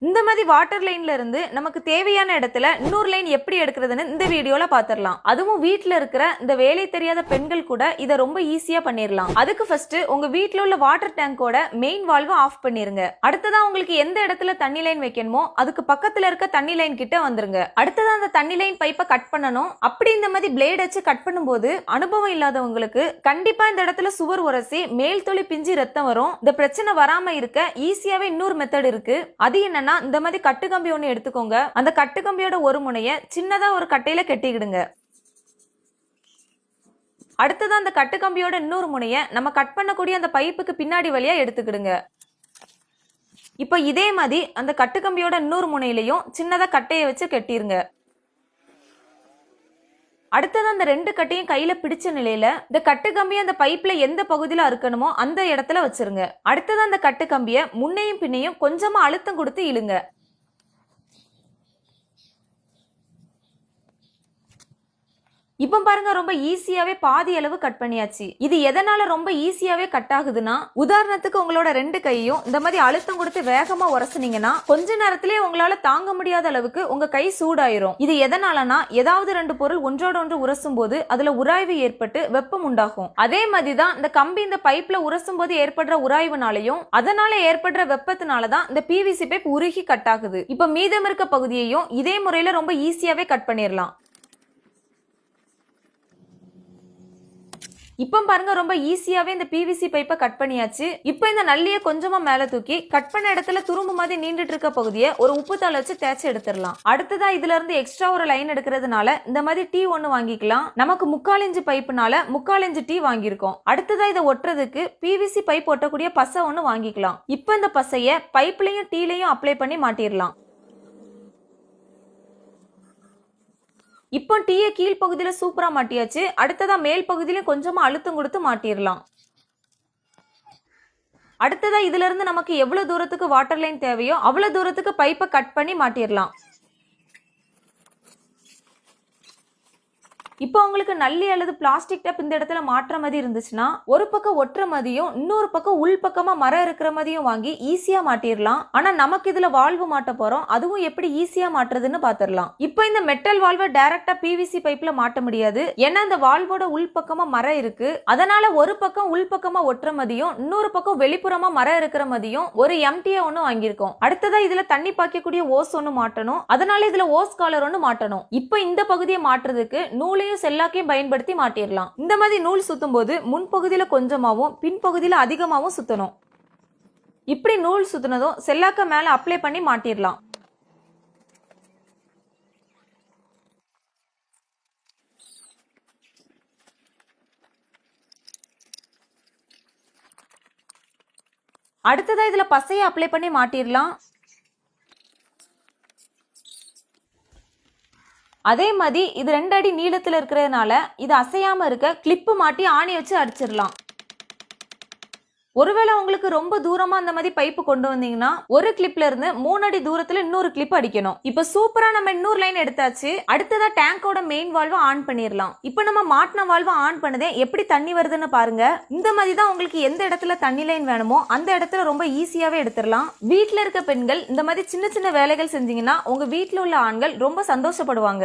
இந்த மாதிரி வாட்டர் லைன்ல இருந்து நமக்கு தேவையான இடத்துல இன்னொரு லைன் எப்படி எடுக்கிறதுன்னு இந்த வீடியோல பாத்திரலாம். அதுவும் வீட்டுல இருக்கிற இந்த வேலை தெரியாத பெண்கள் கூட இதை ரொம்ப ஈஸியா பண்ணிடலாம். அதுக்கு ஃபர்ஸ்ட் உங்க வீட்டுல உள்ள வாட்டர் டேங்கோட மெயின் வால்வை ஆஃப் பண்ணிருங்க. அடுத்ததான் உங்களுக்கு எந்த இடத்துல தண்ணி லைன் வைக்கணுமோ அதுக்கு பக்கத்துல இருக்க தண்ணி லைன் கிட்ட வந்துருங்க. அடுத்ததான் அந்த தண்ணி லைன் பைப்பை கட் பண்ணணும். அப்படி இந்த மாதிரி பிளேட் வச்சு கட் பண்ணும்போது அனுபவம் இல்லாதவங்களுக்கு கண்டிப்பா இந்த இடத்துல சுவர் உரசி மேல் தொளி பிஞ்சு ரத்தம் வரும். இந்த பிரச்சனை வராம இருக்க ஈஸியாவே இன்னொரு மெத்தட் இருக்கு. அது என்னன்னா, இந்த மாதிரி கட்டு கம்பி ஒண்ணு எடுத்துக்கோங்க. அந்த கட்டு கம்பியோட ஒரு முனைய சின்னதா ஒரு கட்டையில கட்டிக்கிடுங்க. அடுத்ததான் அந்த கட்டு கம்பியோட இன்னொரு முனைய நம்ம கட் பண்ணக்கூடிய அந்த பைப்புக்கு பின்னாடி வழியா எடுத்துக்கிடுங்க. இப்ப இதே மாதிரி அந்த கட்டு கம்பியோட இன்னொரு முனையிலையும் சின்னதா கட்டையை வச்சு கட்டிருங்க. அடுத்தது அந்த ரெண்டு கட்டையும் கையில பிடிச்ச நிலையில இந்த கட்டு கம்பியை அந்த பைப்ல எந்த பகுதியில அறுக்கணுமோ அந்த இடத்துல வச்சிருங்க. அடுத்தது அந்த கட்டு கம்பியை முன்னையும் பின்னையும் கொஞ்சமா அழுத்தம் கொடுத்து இழுங்க. இப்ப பாருங்க, ரொம்ப ஈஸியாவே பாதி அளவு கட் பண்ணியாச்சு. இது எதனால ரொம்ப ஈஸியாவே கட் ஆகுதுன்னா, உதாரணத்துக்கு உங்களோட ரெண்டு கையும் இந்த மாதிரி அழுத்தம் கொடுத்து வேகமா உரசுனீங்கன்னா கொஞ்ச நேரத்திலேயே உங்களால தாங்க முடியாத அளவுக்கு உங்க கை சூடாயிரும். இது எதனாலனா, ஏதாவது ரெண்டு பொருள் ஒன்றோட ஒன்று உரசும் போது அதுல உராய்வு ஏற்பட்டு வெப்பம் உண்டாகும். அதே மாதிரிதான் இந்த கம்பி இந்த பைப்ல உரசும் போது ஏற்படுற உராய்வுனாலையும் அதனால ஏற்படுற வெப்பத்தினாலதான் இந்த பிவிசி பைப் உருகி கட் ஆகுது. இப்ப மீதம் இருக்க பகுதியையும் இதே முறையில ரொம்ப ஈஸியாவே கட் பண்ணிடலாம். இப்ப பாருங்க, ரொம்ப ஈஸியாவே இந்த பிவிசி பைப்பை கட் பண்ணியாச்சு. இப்ப இந்த நல்லிய கொஞ்சமா மேல தூக்கி கட் பண்ண இடத்துல துரும்பு மாதிரி நீண்டுட்டு இருக்க பகுதியை ஒரு உப்பு தாள் வச்சு தேய்ச்சி எடுத்துடலாம். அடுத்ததா இதுல இருந்து எக்ஸ்ட்ரா ஒரு லைன் எடுக்கிறதுனால இந்த மாதிரி டீ ஒண்ணு வாங்கிக்கலாம். நமக்கு 3/4 இன்ச் பைப்புனால 3/4 இன்ச் டீ வாங்கியிருக்கோம். அடுத்ததா இதை ஒட்டுறதுக்கு பிவிசி பைப் ஒட்டக்கூடிய பசை ஒண்ணு வாங்கிக்கலாம். இப்ப இந்த பசைய பைப்லயும் டீலையும் அப்ளை பண்ணி மாட்டிடலாம். இப்போ டீயை கீழ் பகுதியில சூப்பரா மாட்டியாச்சு. அடுத்ததா மேல் பகுதியில கொஞ்சமா அழுத்தம் கொடுத்து மாட்டிடலாம். அடுத்ததா இதுல இருந்து நமக்கு எவ்வளவு தூரத்துக்கு வாட்டர் லைன் தேவையோ அவ்வளவு தூரத்துக்கு பைப்பை கட் பண்ணி மாட்டிடலாம். இப்போ உங்களுக்கு நல்லி அல்லது பிளாஸ்டிக் டப் இந்த இடத்துல மாற்ற மாதிரி இருந்துச்சுன்னா ஒரு பக்கம் ஒட்டுற மாதிரியும் இன்னொரு பக்கம் உள் பக்கமா மரம் இருக்கிற மாதிரியும் வாங்கி ஈஸியா மாட்டிடலாம். ஆனா நமக்கு இதுல வால்வு மாட்ட போறோம். அதுவும் எப்படி ஈஸியா மாட்டுறதுன்னு பாத்திரலாம். இப்போ இந்த மெட்டல் வால்வை டைரக்டா பிவிசி பைப்ல மாட்ட முடியாது. ஏன்னா இந்த வால்வோட உள் பக்கமா மரம் இருக்கு. அதனால ஒரு பக்கம் உள் பக்கமா ஒட்டுற மாதிரியும் இன்னொரு பக்கம் வெளிப்புறமா மரம் இருக்கிற மாதிரியும் ஒரு எம்டிஏ ஒண்ணு வாங்கியிருக்கோம். அடுத்ததா இதுல தண்ணி பாய்க்கக்கூடிய ஓஸ் ஒண்ணு மாட்டணும். அதனால இதுல ஓஸ் காலர் ஒண்ணு மாட்டணும். இப்போ இந்த பகுதியை மாற்றுறதுக்கு நூலையும் செல்லாக்கையும் பயன்படுத்தி மாட்டிடலாம். இந்த மாதிரி நூல் சுத்தும் போது முன்பகுதியில கொஞ்சமாவும் பின்பகுதியில அதிகமாவும் சுத்தணும். இப்படி நூல் சுத்தினதும் செல்லாக்க மேல அப்ளை பண்ணி மாட்டிடலாம். அடுத்ததா இதுல பசையை அப்ளை பண்ணி மாட்டிடலாம். அதே மாதிரி இது 2 அடி நீளத்துல இருக்கிறதுனால இது அசையாம இருக்க கிளிப்பு மாட்டி ஆணி வச்சு அடிச்சிடலாம். ஒருவேளை உங்களுக்கு ரொம்ப தூரமா அந்த மாதிரி பைப்பு கொண்டு வந்தீங்கன்னா ஒரு கிளிப்ல இருந்து 3 அடி தூரத்துல இன்னொரு கிளிப் அடிக்கணும். இப்ப சூப்பரா நம்ம இன்னொரு லைன் எடுத்தாச்சு. அடுத்ததா டேங்கோட மெயின் வால்வை ஆன் பண்ணிடலாம். இப்ப நம்ம மாட்டின வால்வை ஆன் பண்ணதே எப்படி தண்ணி வருதுன்னு பாருங்க. இந்த மாதிரி தான் உங்களுக்கு எந்த இடத்துல தண்ணி லைன் வேணுமோ அந்த இடத்துல ரொம்ப ஈஸியாவே எடுத்துடலாம். வீட்டுல இருக்க பெண்கள் இந்த மாதிரி சின்ன சின்ன வேலைகள் செஞ்சீங்கன்னா உங்க வீட்டுல உள்ள ஆண்கள் ரொம்ப சந்தோஷப்படுவாங்க.